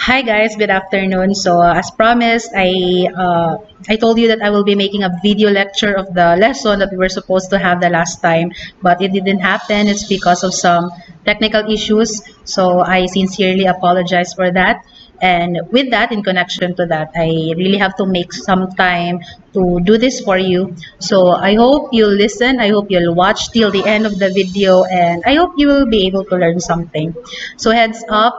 Hi guys, good afternoon. So as promised, I told you that I will be making a video lecture of the lesson that we were supposed to have the last time, but it didn't happen. It's because of some technical issues. So I sincerely apologize for that. And with that, in connection to that, I really have to make some time to do this for you. So I hope you'll listen. I hope you'll watch till the end of the video, and I hope you will be able to learn something. So heads up.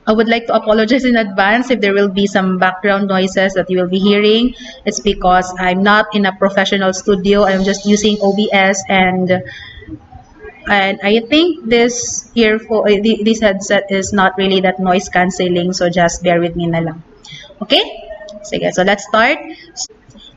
I would like to apologize in advance if there will be some background noises that you will be hearing. It's because I'm not in a professional studio. I'm just using OBS, and I think this headset is not really that noise cancelling, so just bear with me na lang. Okay? Sige, so let's start.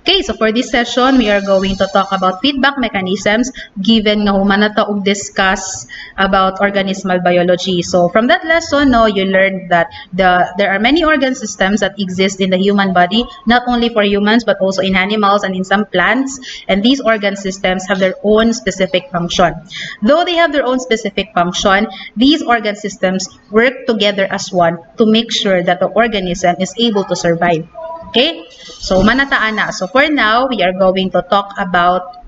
Okay, so for this session, we are going to talk about feedback mechanisms given nga humanata og discuss about organismal biology. So from that lesson, no, you learned that there are many organ systems that exist in the human body, not only for humans but also in animals and in some plants. And these organ systems have their own specific function. Though they have their own specific function, these organ systems work together as one to make sure that the organism is able to survive. Okay? So, manataan na. So, for now, we are going to talk about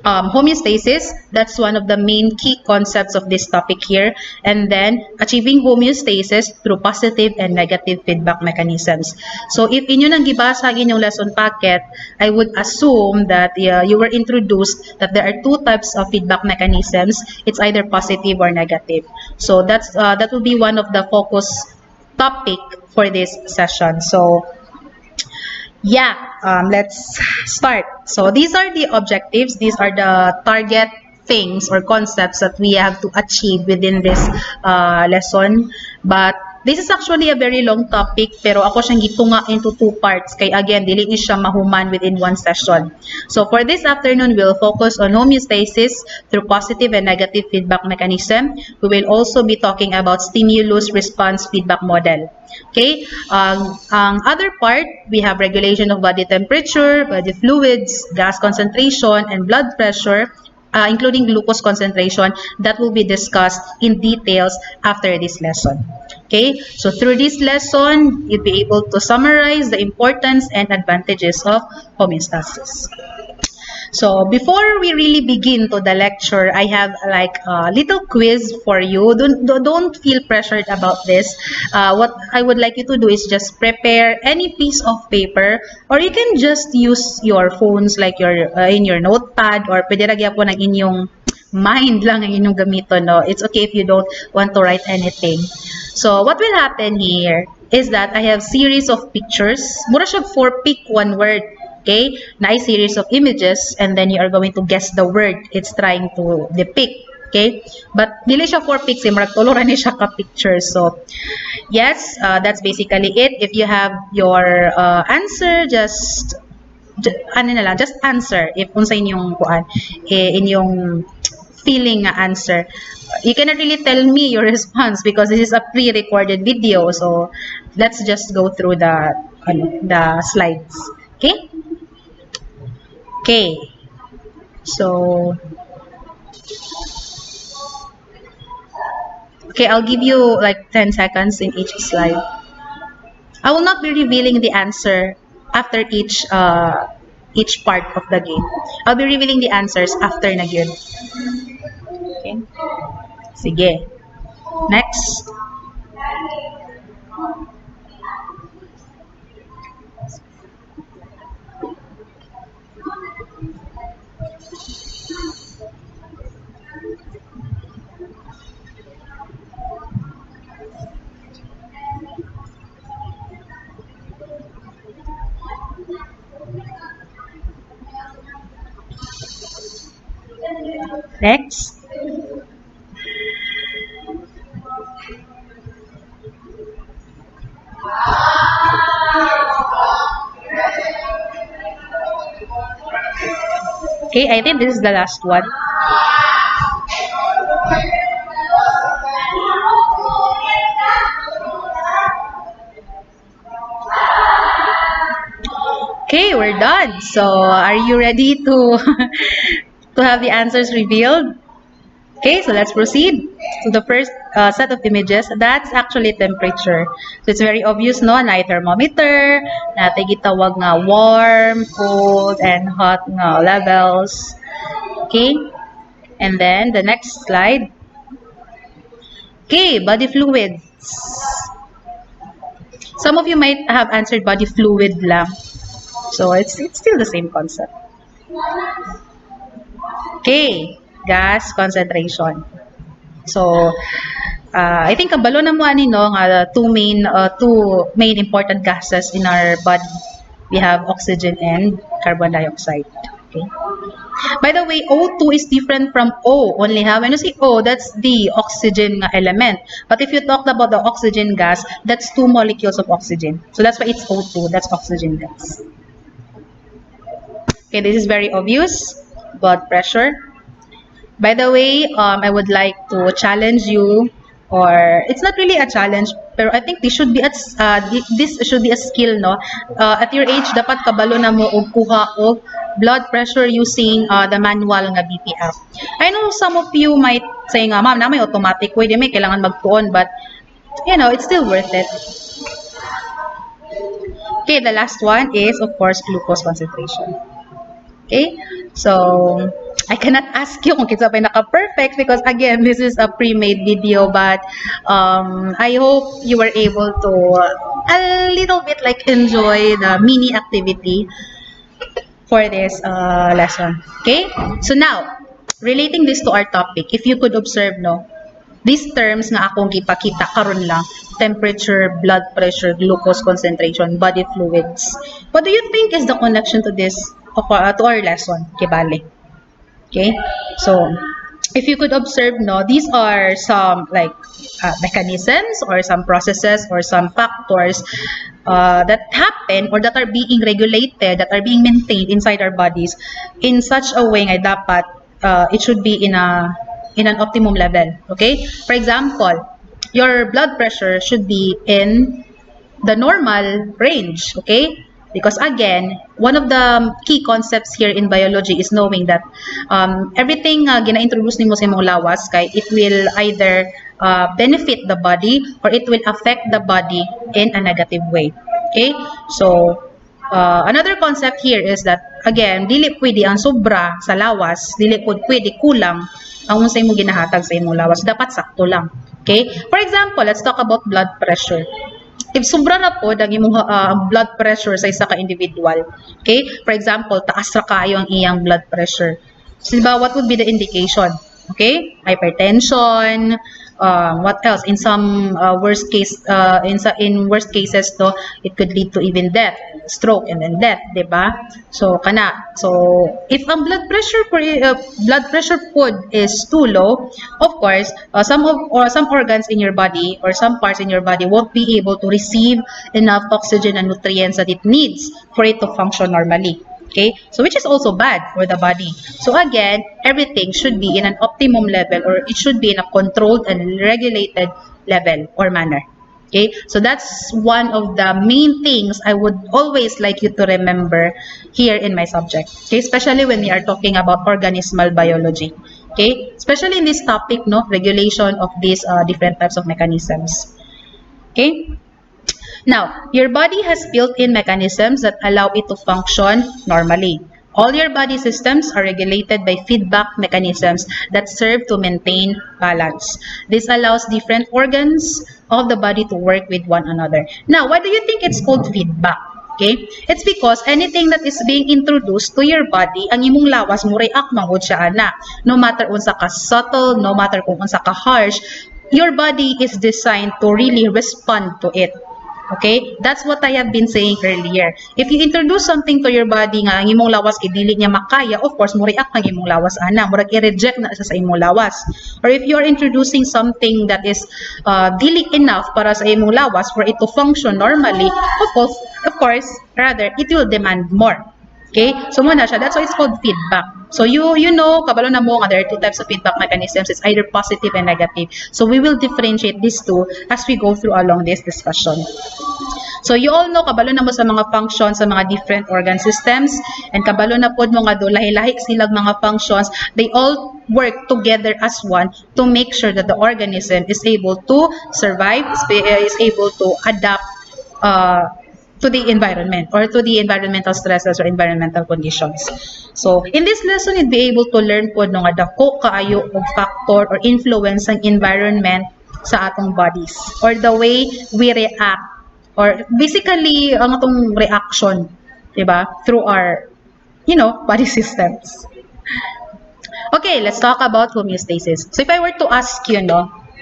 homeostasis. That's one of the main key concepts of this topic here. And then, achieving homeostasis through positive and negative feedback mechanisms. So, if inyo nang gibasa inyong lesson packet, I would assume that you were introduced that there are two types of feedback mechanisms. It's either positive or negative. So, that will be one of the focus topic for this session. So, yeah, let's start. So these are the objectives. These are the target things or concepts that we have to achieve within this lesson. But this is actually a very long topic, pero ako siyang gitunga into two parts. Kay again, dili ni siya mahuman within one session. So for this afternoon, we'll focus on homeostasis through positive and negative feedback mechanism. We will also be talking about stimulus response feedback model. Okay, ang other part, we have regulation of body temperature, body fluids, gas concentration, and blood pressure, including glucose concentration, that will be discussed in details after this lesson. Okay, so through this lesson, you'll be able to summarize the importance and advantages of homeostasis. So before we really begin to the lecture, I have like a little quiz for you. Don't feel pressured about this. What I would like you to do is just prepare any piece of paper, or you can just use your phones like your in your notepad, or pwede ra gyapon ang inyong mind lang ang inyong gamiton. No? It's okay if you don't want to write anything. So what will happen here is that I have series of pictures. Mura siya for pick one word. Okay, nice series of images, and then you are going to guess the word it's trying to depict. Okay, but dili siya for pics, marag tuluran ni siya ka pictures. So yes, that's basically it. If you have your answer, just answer if unsa inyong kuan inyong feeling nga answer. You cannot really tell me your response because this is a pre-recorded video. So let's just go through the slides. Okay. Okay, so I'll give you like 10 seconds in each slide. I will not be revealing the answer after each part of the game. I'll be revealing the answers after na gyud. Okay. Sige. Next. Next. Okay, I think this is the last one. Okay, we're done. So, are you ready to to have the answers revealed? Okay, so let's proceed. to the first set of images, that's actually temperature. So it's very obvious, no, na thermometer, natin gitawag nga warm, cold, and hot nga levels. Okay? And then the next slide. Okay, body fluids. Some of you might have answered body fluid lang. So it's still the same concept. Okay, gas concentration. So I think kabalo na mo ani no nga two main important gases in our body. We have oxygen and carbon dioxide. Okay. By the way, O2 is different from O only. When you say O, that's the oxygen element. But if you talked about the oxygen gas, that's 2 molecules of oxygen. So that's why it's O2. That's oxygen gas. Okay, this is very obvious. Blood pressure. By the way, I would like to challenge you, or it's not really a challenge, pero I think this should be a skill, no? At your age, dapat kabalo na mo og kuha og blood pressure using the manual nga BP app. I know some of you might say nga, ma'am, na may automatic way, di may kailangan magtuon, but you know, it's still worth it. Okay, the last one is, of course, glucose concentration. Okay, so I cannot ask you kung kinsa pa naka-perfect because again, this is a pre-made video, but I hope you were able to a little bit like enjoy the mini activity for this lesson. Okay, so now relating this to our topic, if you could observe, no, these terms nga akong gipakita karon lang: temperature, blood pressure, glucose concentration, body fluids. What do you think is the connection to this to our lesson? Kibali. Okay, so if you could observe, no, these are some like mechanisms or some processes or some factors that happen or that are being regulated, that are being maintained inside our bodies in such a way nga dapat it should be in an optimum level. Okay, for example, your blood pressure should be in the normal range. Okay, because again, one of the key concepts here in biology is knowing that everything gina-introduce nimo sa imong lawas kay it will either benefit the body or it will affect the body in a negative way. Okay, so another concept here is that again, dili pwede ang sobra sa lawas, dili pwede kulang ang unsa imong ginahatag sa imong lawas, dapat sakto lang. Okay, for example, let's talk about blood pressure. If sobra na po ang imong blood pressure sa isa ka individual, okay? For example, taas ra kaayo ang iyang blood pressure. So, diba, what would be the indication? Okay? Hypertension, what else? In some worst worst cases, no, it could lead to even death, stroke, and then death, diba? So kana. So if ang blood pressure food is too low, of course, some organs in your body or some parts in your body won't be able to receive enough oxygen and nutrients that it needs for it to function normally. Okay, so which is also bad for the body. So again, everything should be in an optimum level, or it should be in a controlled and regulated level or manner. Okay, so that's one of the main things I would always like you to remember here in my subject. Okay, especially when we are talking about organismal biology. Okay, especially in this topic, no, regulation of these different types of mechanisms. Okay. Now, your body has built-in mechanisms that allow it to function normally. All your body systems are regulated by feedback mechanisms that serve to maintain balance. This allows different organs of the body to work with one another. Now, why do you think it's called feedback? Okay? It's because anything that is being introduced to your body, ang imong lawas mo react manghud siya ana. No matter unsa ka subtle, no matter kung unsa ka harsh, your body is designed to really respond to it. Okay? That's what I have been saying earlier. If you introduce something to your body nga ang imong lawas kay dili niya makaya, of course, mo react ang imong lawas ana. Murag i-reject na sa imong lawas. Or if you are introducing something that is dili enough para sa imong lawas for it to function normally, of course, rather, it will demand more. Okay? So muna siya. That's why it's called feedback. So you know, kabalo na mo nga there are two types of feedback mechanisms. It's either positive and negative. So we will differentiate these two as we go through along this discussion. So you all know, kabalo na mo sa mga functions sa mga different organ systems, and kabalo na pod mo nga do lahi-lahi silang mga functions. They all work together as one to make sure that the organism is able to survive, is able to adapt to the environment or to the environmental stresses or environmental conditions. So, in this lesson, you'd be able to learn po nga dako kaayo og factor or influence ng environment sa atong bodies or the way we react or basically ang atong reaction, diba? Through our, body systems. Okay, let's talk about homeostasis. So, if I were to ask you,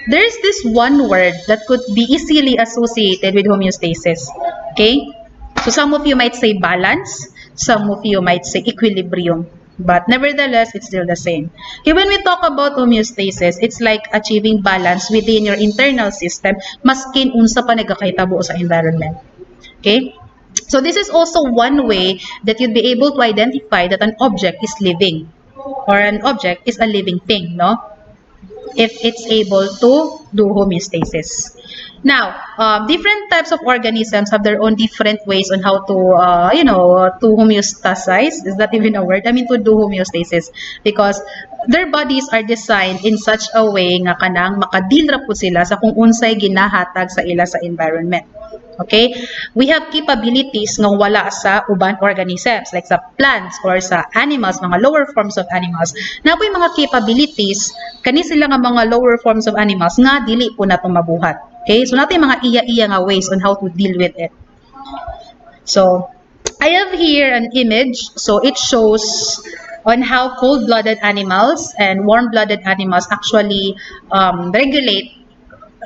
there's this one word that could be easily associated with homeostasis. Okay? So some of you might say balance, some of you might say equilibrium, but nevertheless, it's still the same. Okay, when we talk about homeostasis, it's like achieving balance within your internal system, maskin unsa pa nagakahitabo sa environment. Okay? So this is also one way that you'd be able to identify that an object is living or an object is a living thing, no? If it's able to do homeostasis. Now, different types of organisms have their own different ways on how to, to homeostasize. Is that even a word? I mean, to do homeostasis. Because their bodies are designed in such a way nga kanang makadilra po sila sa kung unsay ginahatag sa ila sa environment. Okay? We have capabilities nga wala sa uban organisms like sa plants or sa animals, mga lower forms of animals. Na po yung mga capabilities, kani sila nga mga lower forms of animals nga dili po nato mabuhat. Okay? So natin mga iya-iya nga ways on how to deal with it. So, I have here an image. So it shows on how cold-blooded animals and warm-blooded animals actually regulate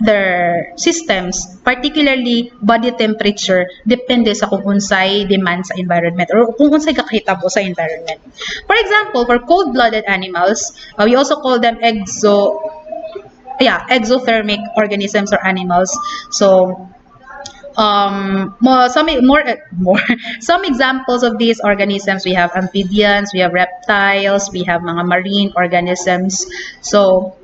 their systems, particularly body temperature, depende sa kung unsay demand sa environment or kung unsay kakahitabo sa environment. For example, for cold-blooded animals, we also call them exothermic organisms or animals. So, some examples of these organisms, we have amphibians, we have reptiles, we have mga marine organisms. So,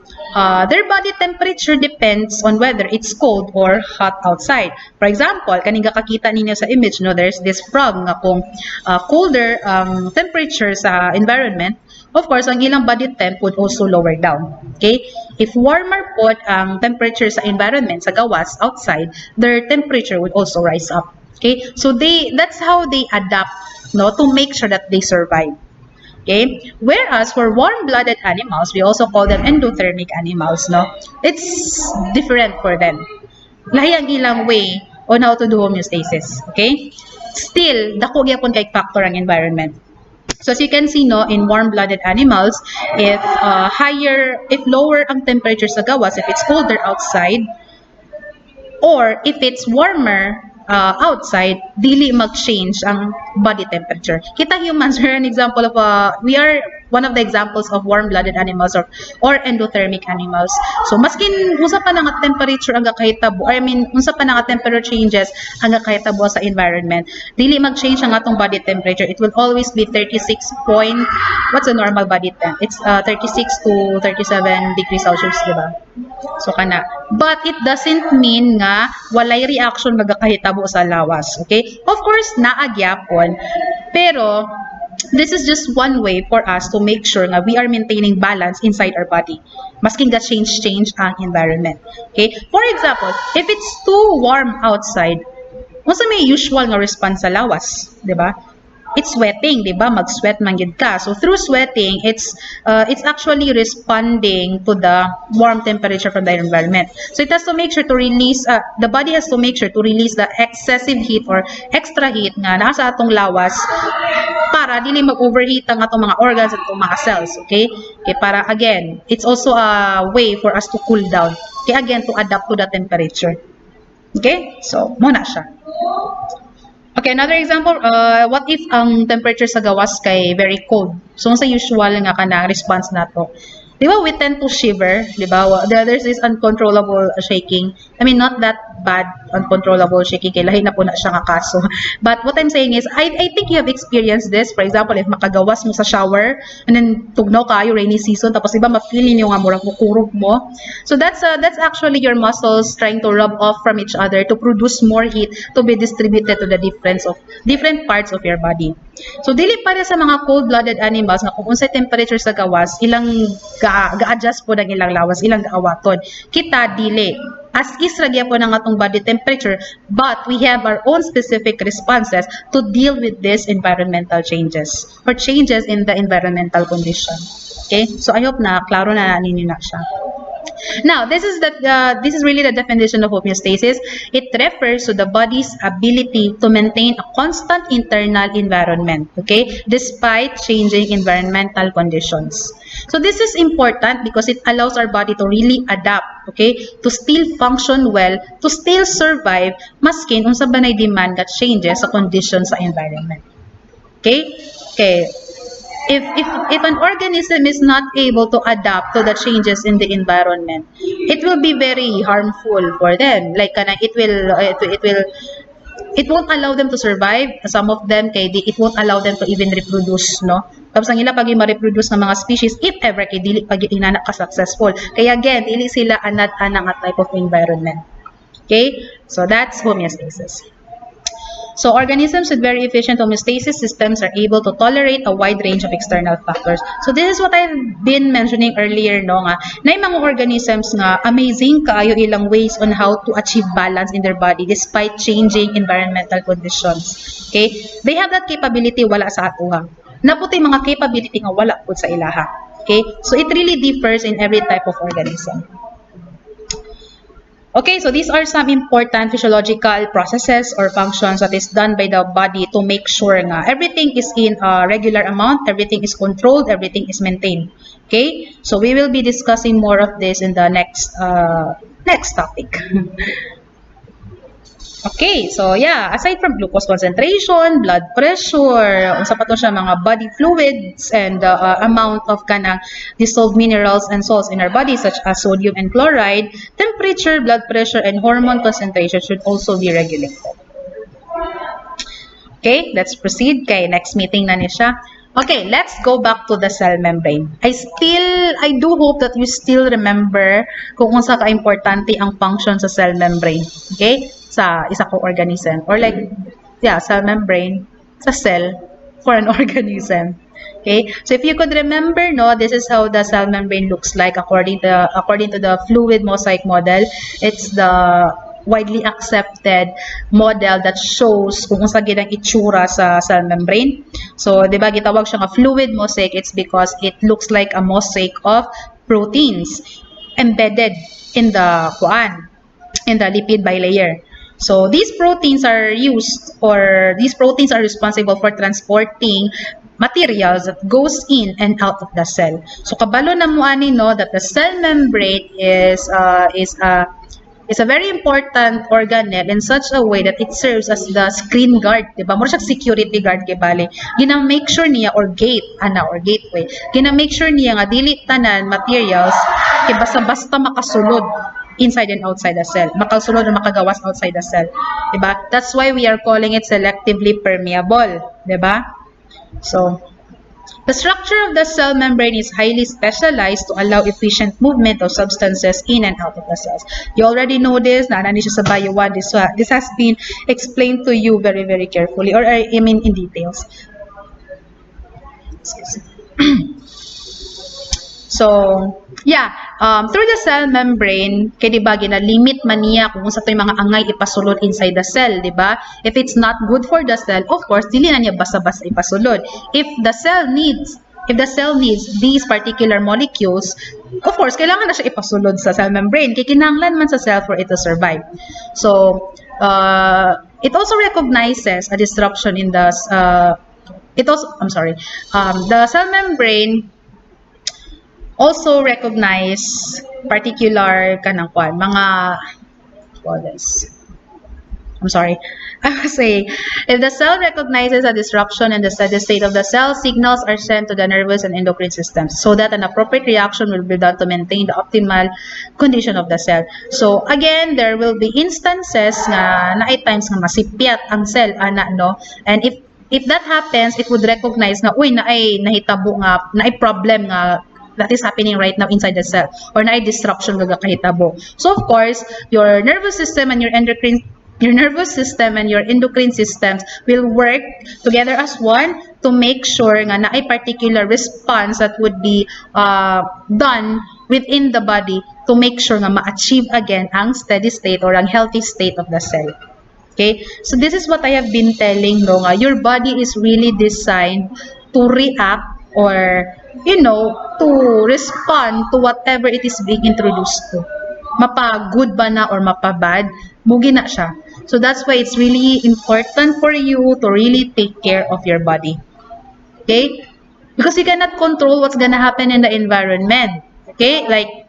their body temperature depends on whether it's cold or hot outside. For example, kaning kakita ninyo sa image, there's this frog nga kung colder temperature sa environment, of course, ang ilang body temp would also lower down. Okay? If warmer po ang temperature sa environment, sa gawas, outside, their temperature would also rise up. Okay? So that's how they adapt, to make sure that they survive. Okay? Whereas for warm-blooded animals, we also call them endothermic animals, It's different for them. Lahi ang ilang way on how to do homeostasis. Okay? Still, dako gyapon kay factor ang environment. So as you can see, in warm-blooded animals, if lower ang temperature sa gawas, if it's colder outside, or if it's warmer outside, dili mag-change ang body temperature. Kita humans are an example of we are one of the examples of warm-blooded animals or endothermic animals. So maskin unsa pa nga temperature ang gakahitabo, unsa pa nga temperature changes ang gakahitabo sa environment, dili mag-change ang atong body temperature. It will always be 36 what's the normal body temp? It's 36 to 37 degrees Celsius, diba? So kana. But it doesn't mean nga walay reaction magakahitabo sa lawas. Okay? Of course, naagyapon. Pero this is just one way for us to make sure nga we are maintaining balance inside our body. Masking ga change ang environment. Okay? For example, if it's too warm outside, unsa may usual nga response sa lawas, di ba? It's sweating, di ba? Mag-sweat man gid ka. So through sweating, it's actually responding to the warm temperature from the environment. So it has to make sure to release, the body has to make sure to release the excessive heat or extra heat nga nasa atong lawas para dili mag-overheat ang atong mga organs at atong mga cells. Okay? Okay, para again, it's also a way for us to cool down. Okay, again, to adapt to the temperature. Okay? So, muna siya. Okay, another example, what if ang temperature sa gawas kay very cold? So, sa usual nga kanang response nato. Di ba, we tend to shiver, di ba? There's this uncontrollable shaking. Not that bad, uncontrollable shaky, kay lahi na po na siya nga kaso. But what I'm saying is, I think you have experienced this. For example, if makagawas mo sa shower, and then tugnaw kayo, rainy season, tapos iba ma-feeling nyo nga murag kukurog mo. So that's actually your muscles trying to rub off from each other to produce more heat to be distributed to the different parts of your body. So dili para sa mga cold-blooded animals nga kung unsay temperature sa gawas, ilang ga-adjust po ng ilang lawas, ilang gaawaton. Kita dili. As is ragya po ng atong body temperature, but we have our own specific responses to deal with these environmental changes or changes in the environmental condition. Okay? So I hope na klaro na ninyo na siya. Now, this is really the definition of homeostasis. It refers to the body's ability to maintain a constant internal environment, okay, despite changing environmental conditions. So this is important because it allows our body to really adapt, okay, to still function well, to still survive, maskin unsa ba nay demand that changes sa conditions sa environment. Okay? Okay. If an organism is not able to adapt to the changes in the environment, it will be very harmful for them. Like it won't allow them to survive. Some of them it won't allow them to even reproduce, no? Tapos ang ila pag ma-reproduce ng mga species, if ever kay dili pag inanak ka successful. Kaya again, dili sila anat-anang type of environment. Okay? So that's homeostasis. So organisms with very efficient homeostasis systems are able to tolerate a wide range of external factors. So this is what I've been mentioning earlier, no, nga na yung mga organisms nga amazing kaayo ilang ways on how to achieve balance in their body despite changing environmental conditions. Okay? They have that capability wala sa atuha. Naputi mga capability nga wala pud sa ilaha. Okay? So it really differs in every type of organism. Okay, so these are some important physiological processes or functions that is done by the body to make sure nga everything is in a regular amount, everything is controlled, everything is maintained. Okay, so we will be discussing more of this in the next topic. Okay, so yeah, aside from glucose concentration, blood pressure, unsa pa to siya mga body fluids and the amount of kanang dissolved minerals and salts in our body such as sodium and chloride, temperature, blood pressure, and hormone concentration should also be regulated. Okay, let's proceed kay next meeting na ni siya. Okay, let's go back to the cell membrane. I do hope that you still remember kung unsa ka-importante ang function sa cell membrane. Okay? Sa isa ko organism. Or like, yeah, cell membrane sa cell for an organism. Okay? So if you could remember, no, this is how the cell membrane looks like according to the fluid mosaic model. It's the widely accepted model that shows kung unsa gid ang itsura sa cell membrane. So, di ba gitawag siya nga fluid mosaic? It's because it looks like a mosaic of proteins embedded in the lipid bilayer. So, these proteins are responsible for transporting materials that goes in and out of the cell. So, kabalo na mo ani, no, that the cell membrane is a very important organelle in such a way that it serves as the screen guard, diba? More siya security guard kay bali. Gina-make sure niya or gateway. Gina-make sure niya nga dili tanan materials kay basta-basta makasulod inside and outside the cell. Makasulod o makagawas outside the cell, diba? That's why we are calling it selectively permeable, diba? So, the structure of the cell membrane is highly specialized to allow efficient movement of substances in and out of the cells. You already know this, naanani siya sa Bio 1. This has been explained to you very, very carefully, or I mean in details. So, yeah, through the cell membrane, kay diba, gina-limit man niya kung sa to yung mga angay ipasulod inside the cell, diba? If it's not good for the cell, of course, dili na niya basta-basta ipasulod. If the cell needs these particular molecules, of course, kailangan na siya ipasulod sa cell membrane. Kaya kinahanglan man sa cell for it to survive. So, it also recognizes a disruption in the, the cell membrane also recognize particular kanang kwan mga I was saying, if the cell recognizes a disruption in the steady state of the cell, signals are sent to the nervous and endocrine systems so that an appropriate reaction will be done to maintain the optimal condition of the cell. So again, there will be instances na at times nga masipyat ang cell ana no, and if that happens, it would recognize na uy naay nahitabo nga naay problem nga that is happening right now inside the cell or naay disruption nga kahitabo. So of course, your nervous system and your nervous system and your endocrine systems will work together as one to make sure nga na a particular response that would be done within the body to make sure nga ma-achieve again ang steady state or ang healthy state of the cell. Okay? So this is what I have been telling no nga, your body is really designed to react or to respond to whatever it is being introduced to. Mapa-good ba na or mapa-bad, mugi na siya. So that's why it's really important for you to really take care of your body. Okay? Because you cannot control what's gonna happen in the environment. Okay? Like,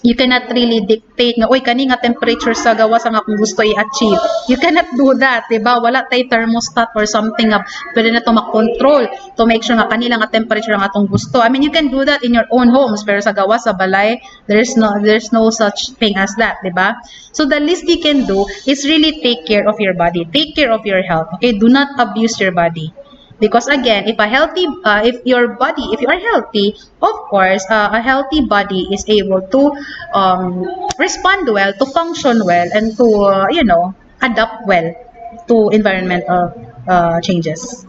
you cannot really dictate nga, uy, kani nga temperature sa gawas ang akong gusto i-achieve. You cannot do that, diba? Wala tay thermostat or something nga pwede na ito makontrol to make sure nga kanila nga temperature ang atong gusto. I mean, you can do that in your own homes, pero sa gawas, sa balay, there's no such thing as that, diba? So the least you can do is really take care of your body. Take care of your health, okay? Do not abuse your body. Because again, if you are healthy, of course, a healthy body is able to respond well, to function well, and to adapt well to environmental changes.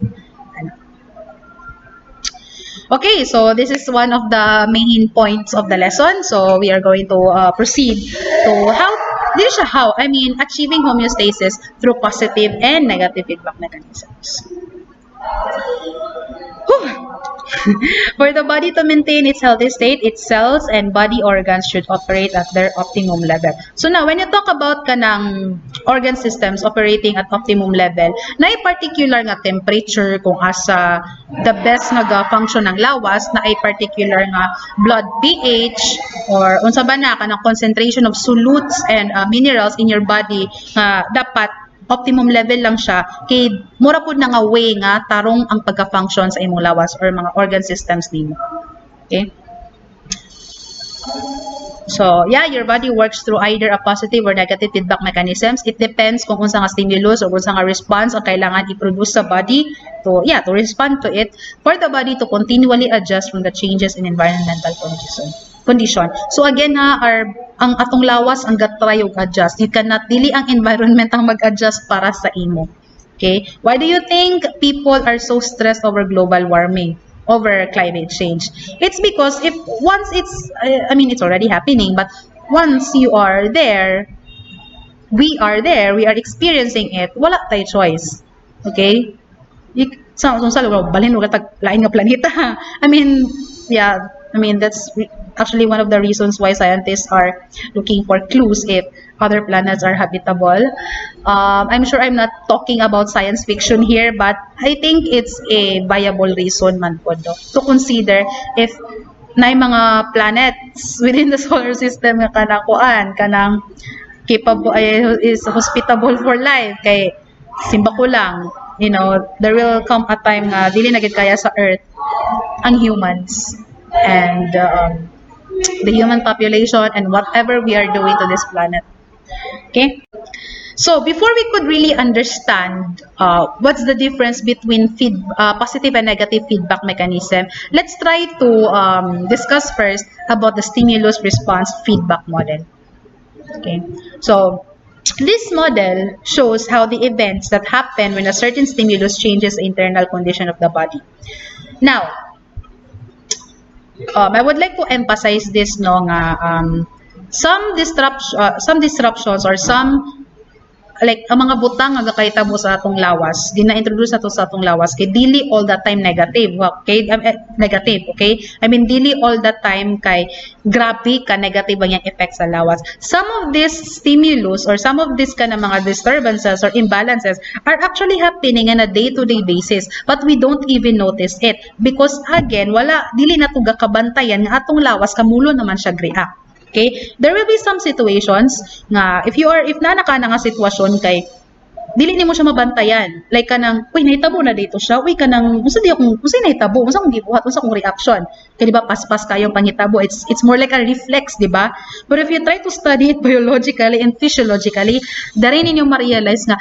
Okay, so this is one of the main points of the lesson. So we are going to proceed to achieving homeostasis through positive and negative feedback mechanisms. For the body to maintain its healthy state, its cells and body organs should operate at their optimum level. So now, when you talk about kanang organ systems operating at optimum level, na a particular nga temperature kung asa the best nga function ng lawas, na a particular nga blood pH or unsa ba na kanang concentration of solutes and minerals in your body dapat optimum level lang siya kay mura pud na nga way nga tarong ang pagka-function sa imong lawas or mga organ systems nimo. Okay? So, yeah, your body works through either a positive or negative feedback mechanisms. It depends kung unsa nga stimulus o unsa nga response ang kailangan i-produce sa body to respond to it for the body to continually adjust from the changes in environmental condition. So again ang atong lawas ang gatry og adjust. You cannot dili ang environment ang mag-adjust para sa imo. Okay? Why do you think people are so stressed over global warming, over climate change? It's because once it's already happening, but once you are there, we are experiencing it, wala tay choice. Okay? Balhin mo katag lain nga planeta. That's actually one of the reasons why scientists are looking for clues if other planets are habitable. I'm sure I'm not talking about science fiction here, but I think it's a viable reason man po to consider if na mga planets within the solar system nga kanang capable is hospitable for life kay simba ko lang, there will come a time nga dili na gid kaya sa Earth ang humans and the human population and whatever we are doing to this planet. Okay? So, before we could really understand what's the difference between positive and negative feedback mechanism, let's try to discuss first about the stimulus response feedback model. Okay? So, this model shows how the events that happen when a certain stimulus changes the internal condition of the body. Now, I would like to emphasize this some disruptions or some like ang mga butang nga gakahitabo sa atong lawas, gina-introduce nato sa atong lawas kay dili all the time negative, okay? Negative, okay? Dili all the time kay grabe ka negative ang yang effect sa lawas. Some of this stimulus or some of this kind of mga disturbances or imbalances are actually happening on a day-to-day basis, but we don't even notice it because again, dili nato gakabantayan nga atong lawas kamulo naman siya react. Okay? There will be some situations nga if na nga sitwasyon kay dili nimo siya mabantayan. Like kanang, uy nahitabo na dito siya. Uy kanang unsa nahitabo? Unsa akong gibuhat? Unsa akong reaction? Kaya di ba paspas kayong panghitabo. It's more like a reflex, di ba? But if you try to study it biologically and physiologically, dari ninyo ma-realize nga,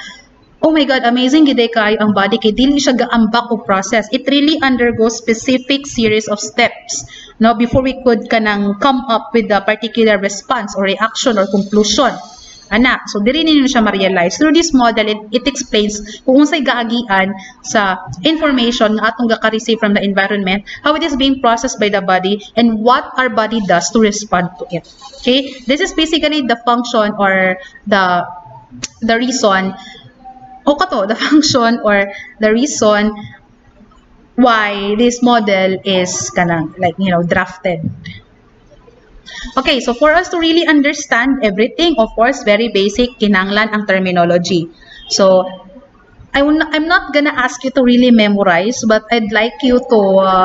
oh my God, amazing gid kayo ang body kay dili siya gaambak o process. It really undergoes specific series of steps no before we could kanang come up with a particular response or reaction or conclusion. Ana, so diri ninyo siya ma-realize. Through this model, it explains kung unsay gaagian sa information nga atong gaka-receive from the environment, how it is being processed by the body, and what our body does to respond to it. Okay? This is basically the function or the reason the function or the reason why this model is kanang like drafted. Okay, so for us to really understand everything, of course, very basic, kinanglan ang terminology. So, I'm not gonna ask you to really memorize, but I'd like you to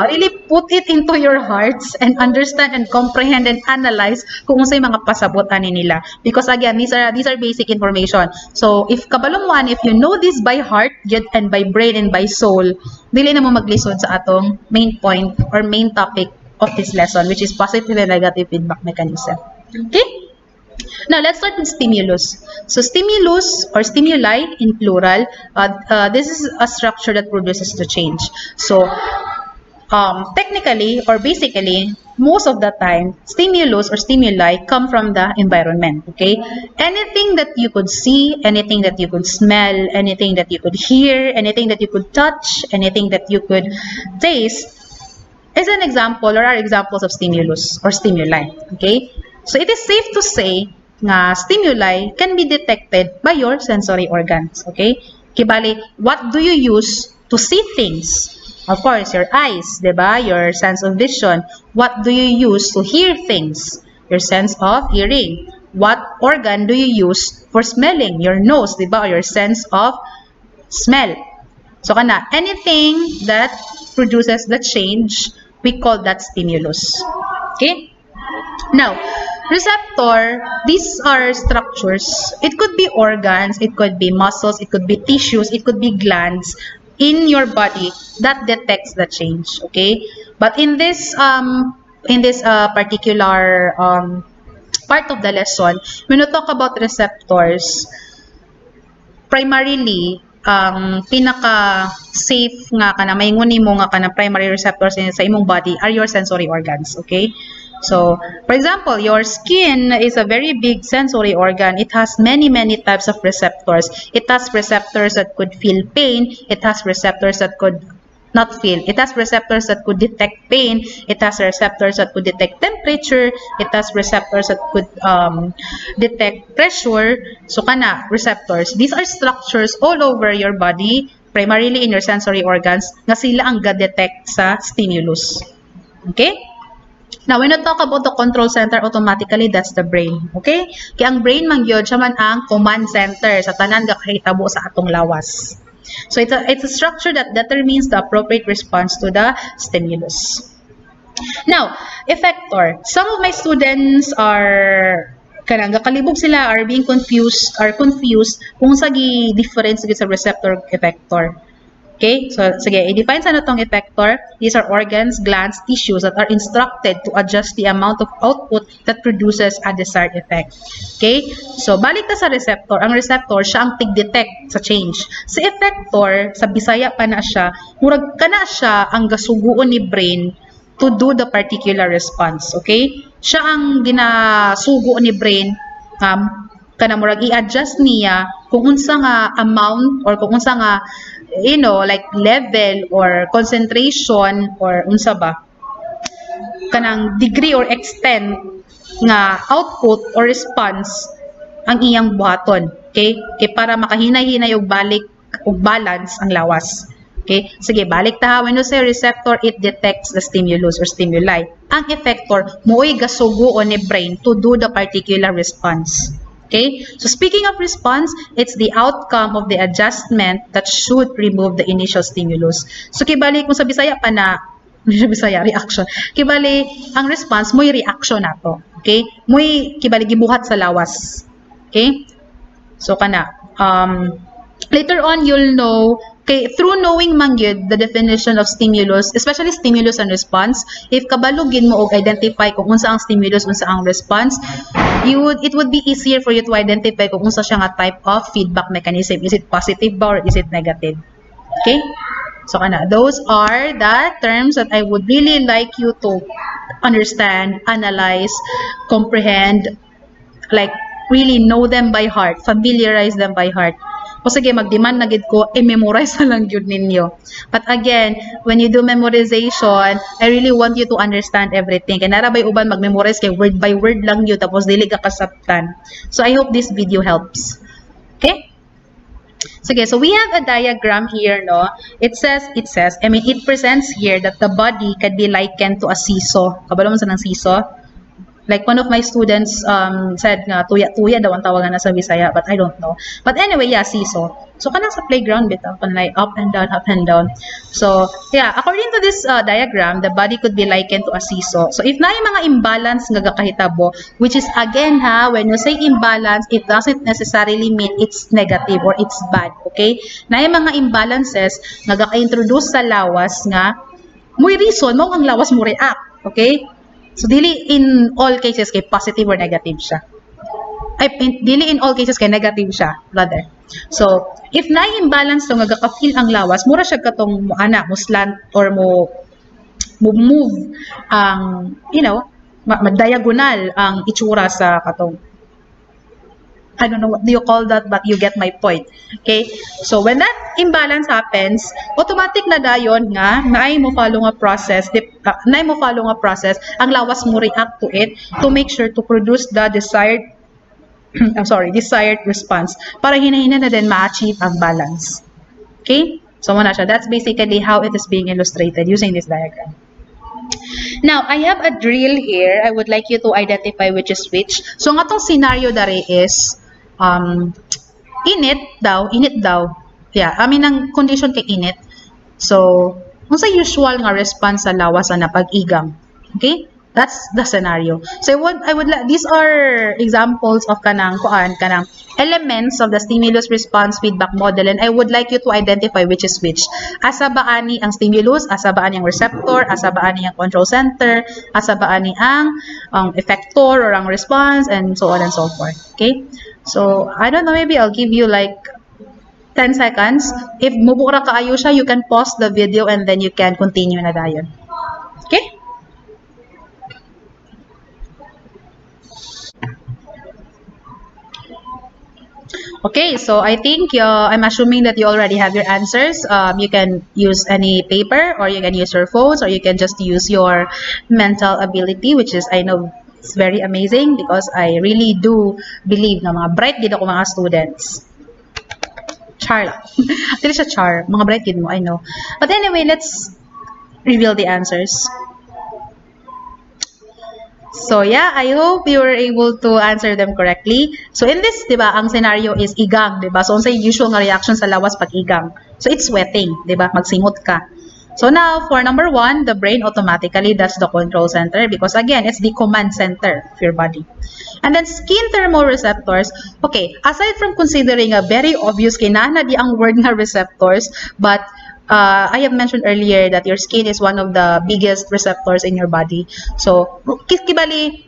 really put it into your hearts and understand and comprehend and analyze kung unsay mga pasabot ani nila. Because again, these are basic information. So, if kabalong if you know this by heart, yet and by brain and by soul, dili na mo maglisod sa atong main point or main topic of this lesson, which is positive and negative feedback mechanism. Okay? Now, let's start with stimulus. So, stimulus or stimuli in plural, this is a structure that produces the change. So, technically or basically, most of the time, stimulus or stimuli come from the environment, okay? Anything that you could see, anything that you could smell, anything that you could hear, anything that you could touch, anything that you could taste, is an example or are examples of stimulus or stimuli, okay? So, it is safe to say na stimuli can be detected by your sensory organs, okay? Kibali, what do you use to see things? Of course, your eyes, diba? Your sense of vision. What do you use to hear things? Your sense of hearing. What organ do you use for smelling? Your nose, diba? Or your sense of smell. So, anything that produces the change, we call that stimulus. Okay? Now, receptor, these are structures. It could be organs, it could be muscles, it could be tissues, it could be glands in your body that detects the change. Okay? But in this particular part of the lesson, when we talk about receptors, primarily, pinaka-safe nga maingon mo nga primary receptors sa imong body are your sensory organs, okay? So, for example, your skin is a very big sensory organ. It has many types of receptors. It has receptors that could feel pain. It has receptors that could not feel. It has receptors that could detect pain. It has receptors that could detect temperature. It has receptors that could detect pressure. So, receptors. These are structures all over your body, primarily in your sensory organs, nga sila ang ga-detect sa stimulus. Okay? Now, when we talk about the control center, automatically, that's the brain. Okay? Kaya ang brain man yun, siya man ang command center sa tanan gakahitabo sa atong lawas. So, it's a structure that determines the appropriate response to the stimulus. Now, effector. Some of my students are gakalibog sila, are being confused kung sa difference sa receptor effector. Okay? So, sige, i-define sa natong effector. These are organs, glands, tissues that are instructed to adjust the amount of output that produces a desired effect. Okay? So, balik ta sa receptor. Ang receptor, siya ang tig-detect sa change. Sa effector, sa Bisaya pa na siya, murag kana siya ang gasuguon ni brain to do the particular response. Okay? Siya ang ginasugo ni brain murag i-adjust niya kung unsa nga amount or kung unsa nga like level or concentration or unsa ba kanang degree or extent nga output or response ang iyang buhaton. Okay? Para makahinay-hinay og balik og balance ang lawas. Okay? Sige, balik ta ha. When you say receptor, it detects the stimulus or stimuli. Ang effector, mo'y gasugo ni brain to do the particular response. Okay? So, speaking of response, it's the outcome of the adjustment that should remove the initial stimulus. So, kibali, kung sa Bisaya pa na, Bisaya, reaction. Kibali, ang response, mo'y reaction na to. Okay? Mo'y, kibali, gibuhat sa lawas. Okay? So, later on you'll know, okay, through knowing man gyud the definition of stimulus, especially stimulus and response, if kabalugin mo og identify kung unsa ang stimulus, unsa ang response, it would be easier for you to identify kung unsa siya nga type of feedback mechanism. Is it positive ba or is it negative? Okay? So those are the terms that I would really like you to understand, analyze, comprehend, like really know them by heart, familiarize them by heart. O sige, mag-demand na gid ko, i-memorize na lang yun ninyo. But again, when you do memorization, I really want you to understand everything. Kaya narabay uban mag-memorize kay word by word lang yun, tapos dili ka kasabtan. So I hope this video helps. Okay? Sige, so we have a diagram here, no? It presents here that the body can be likened to a seesaw. Kabalo mo sa ng seesaw? Like one of my students said nga, tuya-tuya daw ang tawagan na sa Bisaya, but I don't know. But anyway, yeah, seesaw. So kanang sa playground bitaw, kan like up and down, up and down. So yeah, according to this diagram, the body could be likened to a seesaw. So if na yung mga imbalance nga gakahitabo, which is again when you say imbalance, it doesn't necessarily mean it's negative or it's bad, okay? Na yung mga imbalances nga gaka-introduce sa lawas nga, muy reason mo ang lawas mo react, okay? So, dili in all cases kay positive or negative siya. Dili in all cases kay negative siya, brother. So, if na-imbalance to nga gaka-feel ang lawas, mura siya katong mo slant or mo move ang, diagonal ang itsura sa katong, I don't know what do you call that, but you get my point. Okay? So, when that imbalance happens, automatic na dayon nga, naay mo follow nga process, ang lawas mo react to it to make sure to produce the desired response para hinahina na din ma-achieve ang balance. Okay? So, muna siya. That's basically how it is being illustrated using this diagram. Now, I have a drill here. I would like you to identify which is which. So, nga tong scenario dari is init daw. Yeah, ang condition kay init. So, unsa usual nga response sa lawas na pag-igang. Okay? That's the scenario. So, these are examples of kanang elements of the stimulus response feedback model, and I would like you to identify which is which. Asa ba ani ang stimulus, asa ba ani ang receptor, asa ba ani ang control center, asa ba ani ang effector or ang response, and so on and so forth. Okay? So, I don't know, maybe I'll give you like 10 seconds. If mubura kaayo siya, you can pause the video and then you can continue na dayon. Okay? Okay, so I think I'm assuming that you already have your answers. You can use any paper, or you can use your phones, or you can just use your mental ability, which is, I know, it's very amazing because I really do believe na mga bright gid ako mga students. Char lang. Dili siya char. Mga bright gid mo, I know. But anyway, let's reveal the answers. So yeah, I hope you were able to answer them correctly. So in this, diba, ang scenario is igang, diba? So unsay usual nga reaction sa lawas pag igang? So it's sweating, diba? Magsingot ka. So now, for number 1, the brain automatically does the control center because again, it's the command center of your body. And then skin thermoreceptors, okay, aside from considering a very obvious kinana di ang word nga receptors, but I have mentioned earlier that your skin is one of the biggest receptors in your body. So, kibali,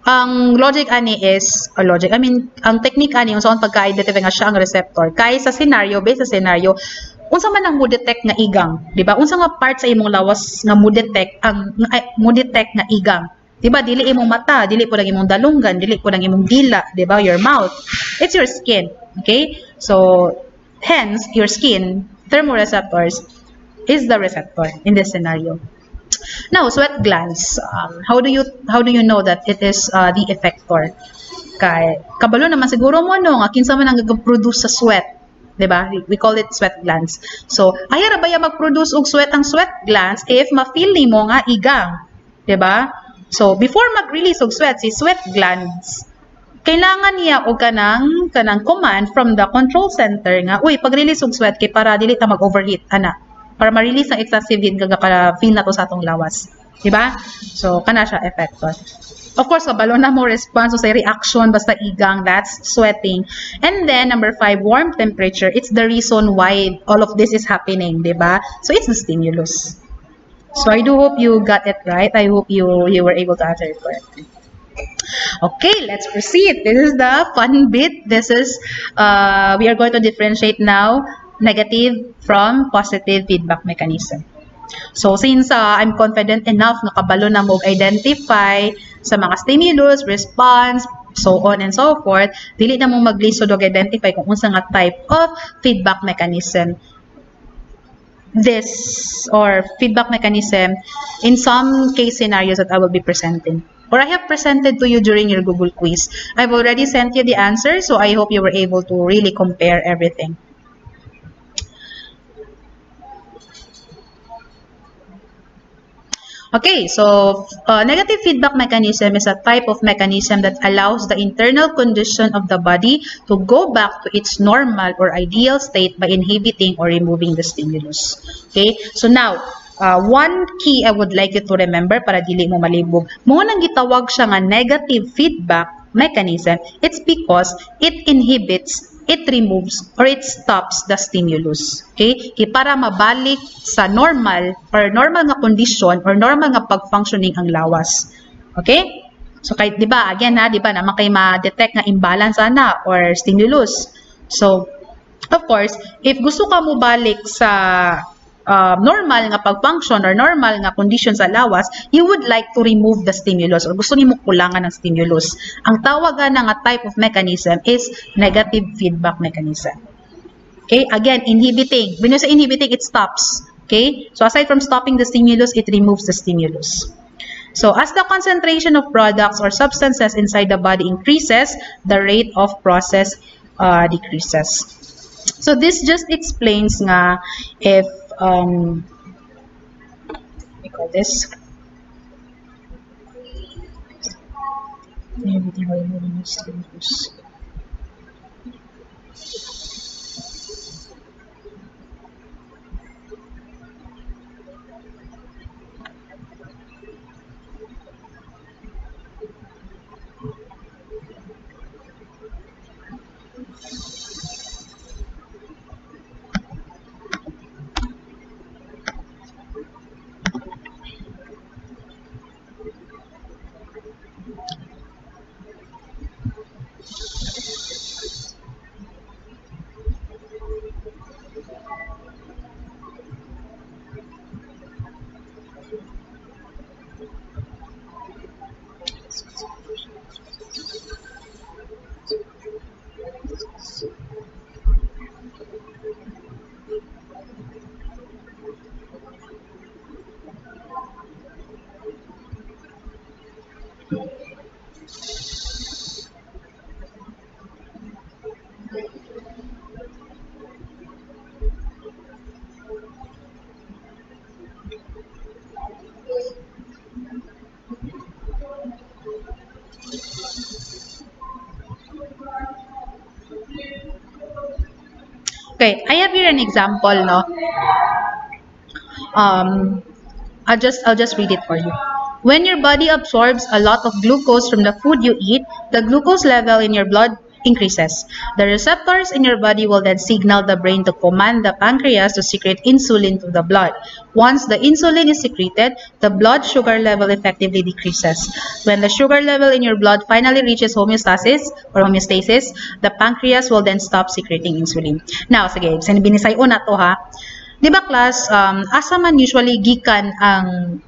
ang logic ani is, ang technique ani, yung saan pagka-identify nga siya ang receptor. Kaya sa scenario, based sa scenario, unsa man ang mo-detect nga igang, di ba? Unsa nga part sa imong lawas nga mo-detect nga igang. Di ba? Dili imong mata, dili po lang imong dalunggan, dili po lang imong dila, di ba? Your mouth. It's your skin. Okay? So, hence, your skin, thermoreceptors, is the receptor in this scenario. Now, sweat glands. How do you know that it is the effector? Kay kabalo naman siguro mo no, nga kinsa man ang nag-produce sa sweat. Diba? We call it sweat glands. So, ayara ba ya mag-produce og sweat ang sweat glands if ma-feel nimo nga igang? Diba? So, before mag-release og sweat, si sweat glands, kailangan niya og kanang command from the control center nga, uy, pag-release og sweat kay para dili ta mag-overheat, ana. Para ma-release ang excessive heat, feel na to sa atong lawas. Diba? So, kana siya effector. Of course, kabalo na mo response, so say reaction, basta igang, that's sweating. And then, number 5, warm temperature. It's the reason why all of this is happening, di ba? So, it's the stimulus. So, I do hope you got it right. I hope you were able to answer it correctly. Okay, let's proceed. This is the fun bit. This is, we are going to differentiate now negative from positive feedback mechanism. So, since I'm confident enough na kabalo na mo identify sa mga stimulus, response, so on and so forth, dili na mo maglisod og identify kung unsa nga type of feedback mechanism this or feedback mechanism in some case scenarios that I will be presenting or I have presented to you during your Google quiz. I've already sent you the answer, so I hope you were able to really compare everything. Okay, so negative feedback mechanism is a type of mechanism that allows the internal condition of the body to go back to its normal or ideal state by inhibiting or removing the stimulus. Okay, so now, one key I would like you to remember para dili mo malibog. Mo nang gitawag siya nga negative feedback mechanism, it's because it inhibits, it removes, or it stops the stimulus. Okay? Para mabalik sa normal or normal nga condition or normal nga pag-functioning ang lawas. Okay? So, kahit, di ba, again ha, di ba, naman kayo ma-detect nga imbalance na or stimulus. So, of course, if gusto ka mo balik sa normal nga pag-function or normal nga condition sa lawas, you would like to remove the stimulus or gusto nimo kulangan ng stimulus. Ang tawagan nga type of mechanism is negative feedback mechanism. Okay, again, inhibiting. When you say inhibiting, it stops. Okay, so aside from stopping the stimulus, it removes the stimulus. So as the concentration of products or substances inside the body increases, the rate of process decreases. So this just explains nga if we call this everything or removing stimulus. Okay, I have here an example, no? I'll just read it for you. When your body absorbs a lot of glucose from the food you eat, the glucose level in your blood increases. The receptors in your body will then signal the brain to command the pancreas to secrete insulin to the blood. Once the insulin is secreted, the blood sugar level effectively decreases. When the sugar level in your blood finally reaches homeostasis, the pancreas will then stop secreting insulin. Now, sige, binisay una to ha. Di ba class, asa man usually gikan ang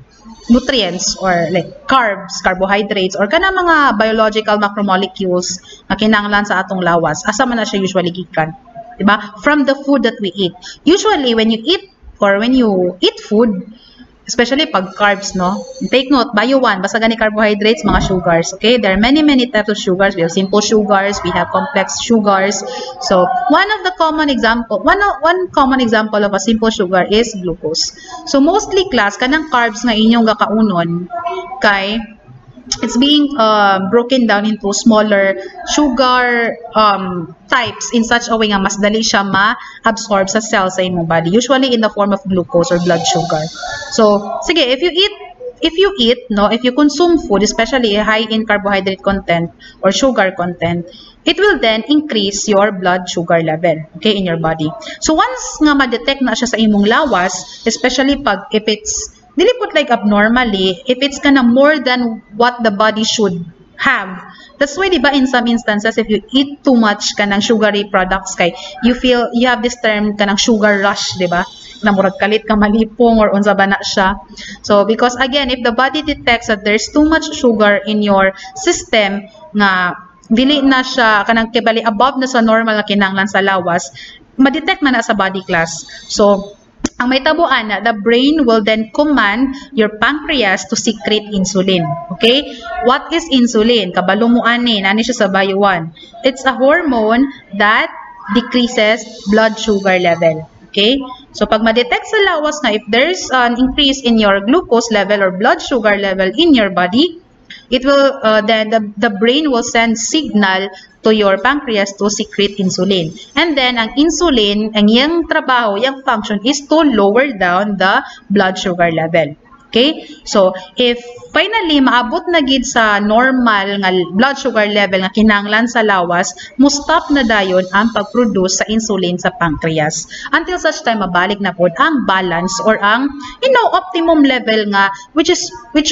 nutrients or like carbs, carbohydrates, or kana mga biological macromolecules na kinahanglan sa atong lawas, asa man na siya usually gikan? Diba? From the food that we eat. Usually, when you eat food, especially pag carbs, no? Take note, bio 1, basta gani carbohydrates, mga sugars, okay? There are many types of sugars. We have simple sugars, we have complex sugars. So, one common example of a simple sugar is glucose. So, mostly class, kanang carbs nga inyong gakaunon, kay it's being broken down into smaller sugar types in such a way nga mas dali siya ma-absorb sa cells sa imong body, usually in the form of glucose or blood sugar. So, sige, if you eat if you eat, no, if you consume food, especially high in carbohydrate content or sugar content, it will then increase your blood sugar level, okay, in your body. So once nga ma-detect na siya sa imong lawas, especially pag if it's dili put like abnormally, if it's kana more than what the body should have. That's why, diba, in some instances, if you eat too much kanang sugary products, kay you feel, you have this term kanang sugar rush, diba? Na murag kalit ka malipong or unsa ba na siya. So, because again, if the body detects that there's too much sugar in your system, nga dili na siya kanang kibali above na sa normal na kinahanglan sa lawas, ma-detect man na sa body class. So, ang may tabuan na, the brain will then command your pancreas to secrete insulin. Okay? What is insulin? Kabalo mo ani, nani siya sa Bio 1. It's a hormone that decreases blood sugar level. Okay? So, pag ma-detect sa lawas na if there's an increase in your glucose level or blood sugar level in your body, it will then the brain will send signal to your pancreas to secrete insulin. And then ang insulin, ang iyang trabaho, yung function is to lower down the blood sugar level. Okay? So, if finally maabot na gid sa normal nga blood sugar level nga kinahanglan sa lawas, mo stop na dayon ang pag-produce sa insulin sa pancreas. Until such time mabalik na pod ang balance or ang optimum level nga which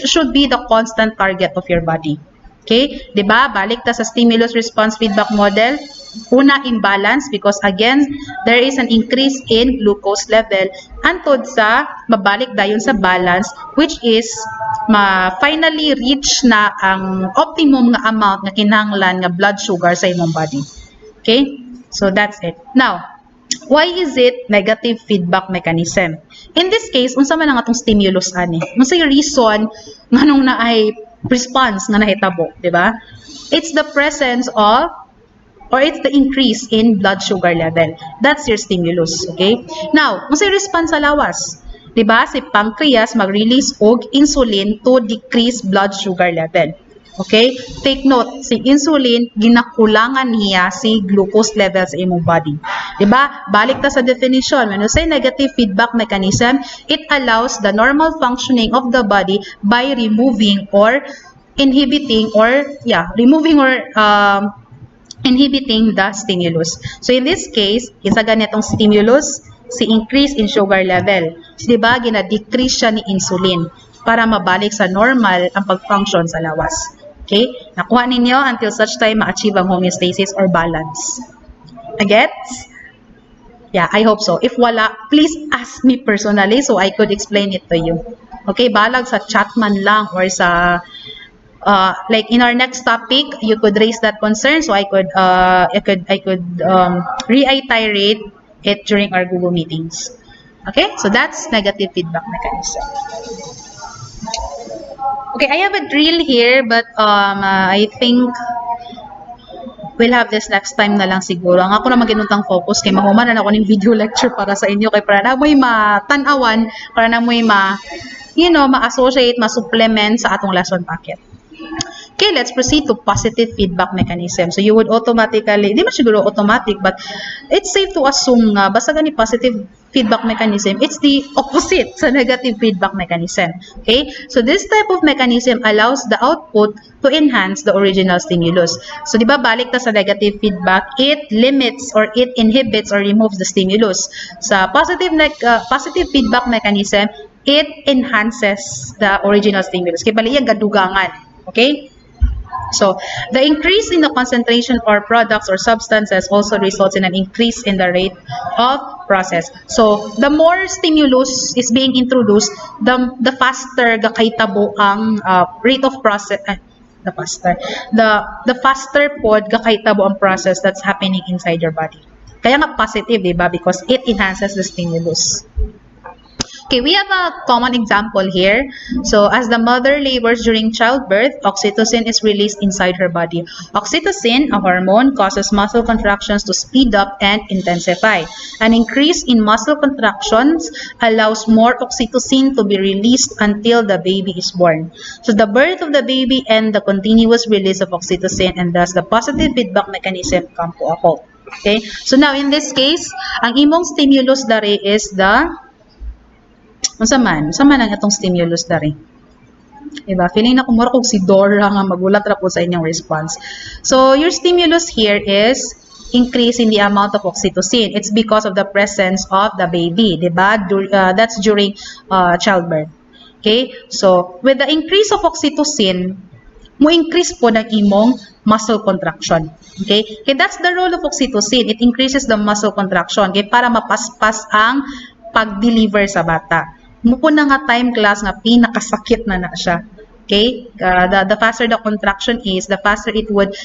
should be the constant target of your body. Okay? 'Di ba? Balik ta sa stimulus response feedback model. Una, imbalance because again, there is an increase in glucose level antod sa mabalik dayon sa balance which is finally reach na ang optimum nga amount nga kinahanglan nga blood sugar sa imong body. Okay? So that's it. Now, why is it negative feedback mechanism? In this case, unsa man ang atong stimulus ani? Unsa yung reason nganong naay response nga nahitabo, di ba? It's the presence of or it's the increase in blood sugar level. That's your stimulus, okay? Now, kung sa response sa lawas, di ba, si pancreas mag-release og insulin to decrease blood sugar level. Okay? Take note, si insulin, ginakulangan niya si glucose level sa imong body. Di ba? Balik ta sa definition. When you say negative feedback mechanism, it allows the normal functioning of the body by removing or inhibiting or, inhibiting the stimulus. So in this case, isa ganitong stimulus, si increase in sugar level. So, diba, gina-decrease siya ni insulin para mabalik sa normal ang pag-function sa lawas. Okay? Nakuha ninyo until such time ma-achieve ang homeostasis or balance. Gets? Yeah, I hope so. If wala, please ask me personally so I could explain it to you. Okay? Balag sa chat man lang or sa like in our next topic, you could raise that concern so I could reiterate it during our Google meetings. Okay, so that's negative feedback mechanism. Okay, I have a drill here, but I think we'll have this next time na lang siguro. Ang ako na maginuntang focus kay mahuman na ako ng video lecture para sa inyo kay para na mo'y matanawan, para na mo'y ma-associate, ma-supplement sa atong lesson packet. Okay, let's proceed to positive feedback mechanism. So you would automatically, di ba siguro automatic, but it's safe to assume nga, basta gani positive feedback mechanism, it's the opposite sa negative feedback mechanism. Okay, so this type of mechanism allows the output to enhance the original stimulus. So di ba balik ta sa negative feedback, it limits or it inhibits or removes the stimulus. Sa positive feedback mechanism, it enhances the original stimulus. Kaya bali yung gadugangan. Okay? So, the increase in the concentration or products or substances also results in an increase in the rate of process. So, the more stimulus is being introduced, the faster gakaitabo ang rate of process. The faster pod gakaitabo ang process that's happening inside your body. Kaya nga positive, diba? Because it enhances the stimulus. Okay, we have a common example here. So, as the mother labors during childbirth, oxytocin is released inside her body. Oxytocin, a hormone, causes muscle contractions to speed up and intensify. An increase in muscle contractions allows more oxytocin to be released until the baby is born. So, the birth of the baby and the continuous release of oxytocin and thus the positive feedback mechanism come to a halt. Okay, so now in this case, ang imong stimulus dari is the unsa man ang atong stimulus dari? Diba? Feeling na kumura kung si Dora nga magulat ra po sa inyong response. So, your stimulus here is increase in the amount of oxytocin. It's because of the presence of the baby, diba? That's during childbirth. Okay? So, with the increase of oxytocin, mo-increase po ng imong muscle contraction. Okay? Okay, that's the role of oxytocin. It increases the muscle contraction. Okay? Para mapaspas ang pag-deliver sa bata. Mupo na nga time class nga pinakasakit na siya. Okay? The faster the contraction is, the faster it would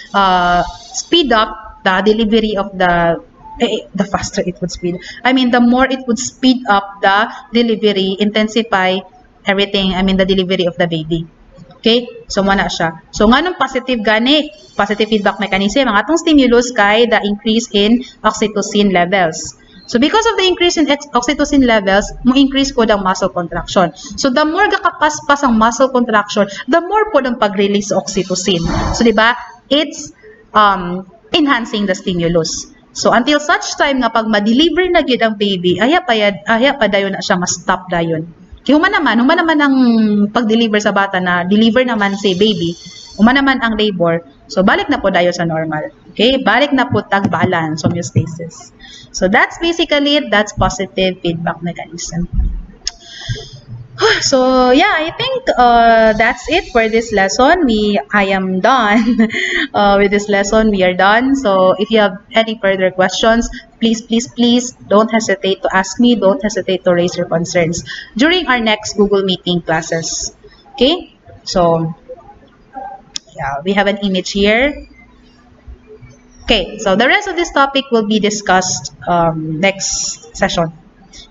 speed up the delivery of the faster it would speed. I mean, the more it would speed up the delivery, intensify everything, I mean, the delivery of the baby. Okay? So, muna siya. So, nga nung positive gani, positive feedback mechanism, ang atong stimulus kay the increase in oxytocin levels. So, because of the increase in oxytocin levels, mo-increase po ang muscle contraction. So, the more gakapaspas ang muscle contraction, the more po ang pag-release oxytocin. So, di ba? It's enhancing the stimulus. So, until such time nga pag ma-deliver na gyud ang baby, aya pa dayon na siya ma-stop dayon. Human naman ang pag-deliver sa bata na deliver naman si baby, human naman ang labor, so balik na po dayo sa normal. Okay? Balik na po tag-balance, homeostasis. So that's basically it. That's positive feedback mechanism. So yeah, I think that's it for this lesson. I am done with this lesson. We are done. So if you have any further questions, please don't hesitate to ask me. Don't hesitate to raise your concerns during our next Google Meeting classes. Okay? So yeah, we have an image here. Okay, so the rest of this topic will be discussed next session.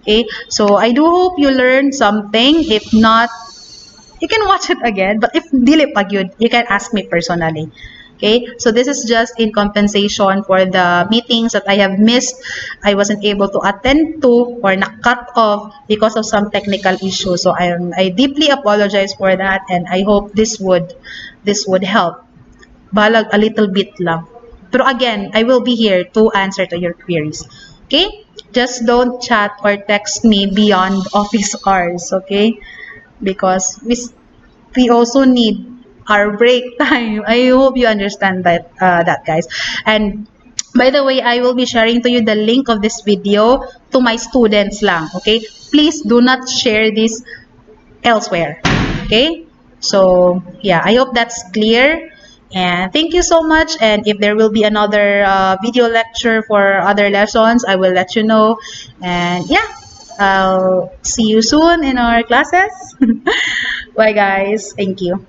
Okay, so I do hope you learned something. If not, you can watch it again. But if dili pa gyud, you can ask me personally. Okay, so this is just in compensation for the meetings that I have missed. I wasn't able to attend to or na-cut off because of some technical issues. So I deeply apologize for that, and I hope this would help. Balag a little bit lang. Pero again, I will be here to answer to your queries. Okay? Just don't chat or text me beyond office hours, okay? Because we also need our break time. I hope you understand that, guys. And by the way, I will be sharing to you the link of this video to my students lang, okay? Please do not share this elsewhere, okay? So, yeah, I hope that's clear. And thank you so much. And if there will be another video lecture for other lessons, I will let you know. And yeah, I'll see you soon in our classes. Bye guys. Thank you.